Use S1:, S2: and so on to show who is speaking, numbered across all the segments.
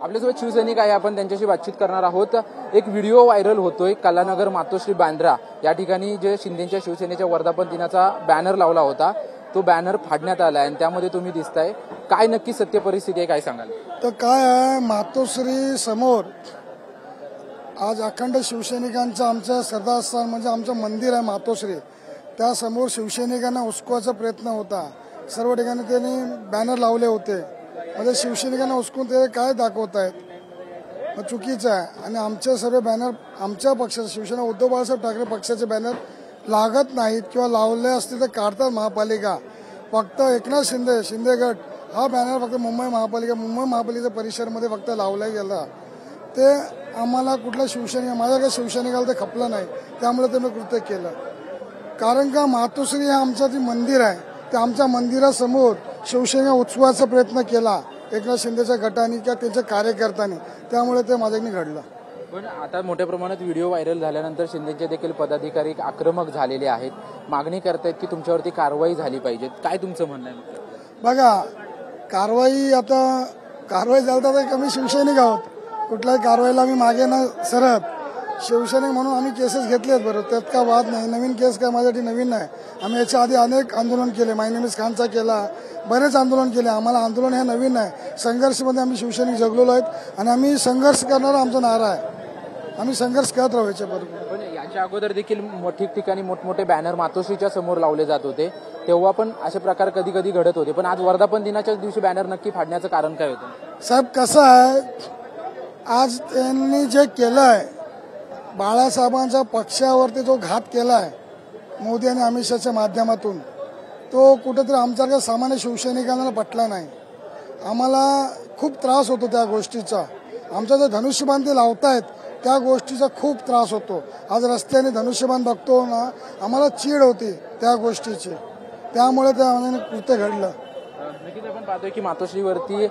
S1: आपल्यासोबत शिवसैनिक आहे, आपण त्यांच्याशी बातचीत करणार आहोत। एक व्हिडिओ व्हायरल होतोय कलानगर मातोश्री बांद्रा या ठिकाणी जे शिंदेच्या शिवसेनेच्या वर्धापन दिनाचा बॅनर लावला होता तो बॅनर फाडण्यात आला आणि त्यामध्ये तुम्ही दिसताय। काय नक्की सत्य परिस्थिती आहे, काय सांगाल?
S2: तर काय आहे, मातोश्री समोर आज अखंड शिवसैनिकांचं आमचं श्रद्धास्थान म्हणजे आमचं मंदिर आहे मातोश्री, त्यासमोर शिवसैनिकांना उचकवायचा प्रयत्न होता। सर्व ठिकाणी त्यांनी बॅनर लावले होते, म्हणजे शिवसैनिकांना उचकून ते काय दाखवत आहेत चुकीचं आहे। आणि आमचे सर्व बॅनर आमच्या पक्षाचे शिवसेना उद्धव बाळासाहेब ठाकरे पक्षाचे बॅनर लागत नाहीत किंवा लावले असतील तर काढतात महापालिका। फक्त एकनाथ शिंदे गट हा बॅनर फक्त मुंबई महापालिकेच्या परिसरामध्ये फक्त लावला गेला। ते आम्हाला कुठल्या माझ्याकडे शिवसैनिकाला ते खपलं नाही, त्यामुळे ते मी कृत्य केलं। कारण का मातोश्री हे आमचं जे मंदिर आहे ते आमच्या मंदिरासमोर शिवसेना उचवायचा प्रयत्न केला एकनाथ शिंदेच्या गटाने किंवा त्यांच्या कार्यकर्त्यांनी, त्यामुळे ते माझ्याकडे घडलं।
S1: पण आता मोठ्या प्रमाणात व्हिडिओ व्हायरल झाल्यानंतर शिंदेचे देखील पदाधिकारी आक्रमक झालेले आहेत, मागणी करतायत की तुमच्यावरती कारवाई झाली पाहिजे। काय तुमचं म्हणणं आहे?
S2: बघा, कारवाई झाली तर कमी शिवसैनिक आहोत, कुठल्याही कारवाईला आम्ही मागे न सरत शिवसैनिक म्हणून आम्ही केसेस घेतलेत, बरोबर, त्यात का वाद नाही। नवीन केस काय माझ्यासाठी नवीन नाही, आम्ही याच्या आधी अनेक आंदोलन केले, माय नेम इज खानचा केला, बरेच आंदोलन केले। आम्हाला आंदोलन हे नवीन नाही, संघर्षमध्ये आम्ही शिवसैनिक जगलेलो आहेत आणि आम्ही संघर्ष करणारा आमचा नारा आहे, आम्ही संघर्ष करत राहू याच्याबरोबर।
S1: पण याच्या अगोदर देखील ठिकठिकाणी मोठमोठे बॅनर मातोश्रीच्या समोर लावले जात होते, तेव्हा पण असे प्रकार कधी कधी घडत होते, पण आज वर्धापन दिनाच्या दिवशी बॅनर नक्की फाडण्याचं कारण काय होतं?
S2: साहेब, कसं आहे, आज त्यांनी जे केलंय बाळासाहेबांच्या पक्षावरती जो घात केलाय मोदी आणि अमित शहाच्या माध्यमातून, तो कुठेतरी आमच्यासारख्या सामान्य शिवसैनिकांना पटला नाही। आम्हाला खूप त्रास होतो त्या गोष्टीचा। आमचं जे धनुष्यबाण ते लावतायत त्या गोष्टीचा खूप त्रास होतो। आज रस्त्याने धनुष्यबाण बघतो ना, आम्हाला चीड होती त्या गोष्टीची, त्यामुळे त्या कृत्य घडलं।
S1: नक्कीच आपण पाहतोय की मातोश्रीवरती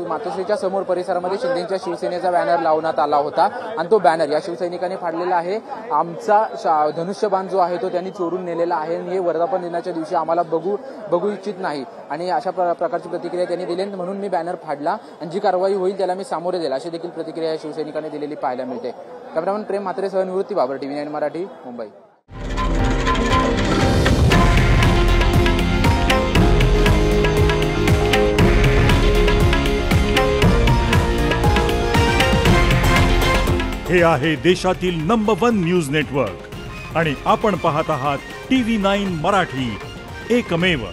S1: मातोश्रीच्या समोर परिसरामध्ये शिंदेच्या शिवसेनेचा बॅनर लावण्यात आला होता आणि तो बॅनर या शिवसैनिकांनी फाडलेला आहे। आमचा धनुष्यबाण जो आहे तो त्यांनी चोरून नेलेला आहे आणि हे वर्धापन दिनाच्या दिवशी आम्हाला बघू इच्छित नाही आणि अशा प्रकारची प्रतिक्रिया त्यांनी दिली, म्हणून मी बॅनर फाडला आणि जी कारवाई होईल त्याला मी सामोरे दिला, अशी देखील प्रतिक्रिया या शिवसैनिकांनी दिलेली पाहायला मिळते। कॅमेरामन प्रेम म्हात्रेसह निवृत्ती बाबर, TV9 मराठी, मुंबई।
S3: हे आहे देशातील नंबर 1 न्यूज नेटवर्क आणि आपण पाहत आहात TV9 मराठी, एकमेव।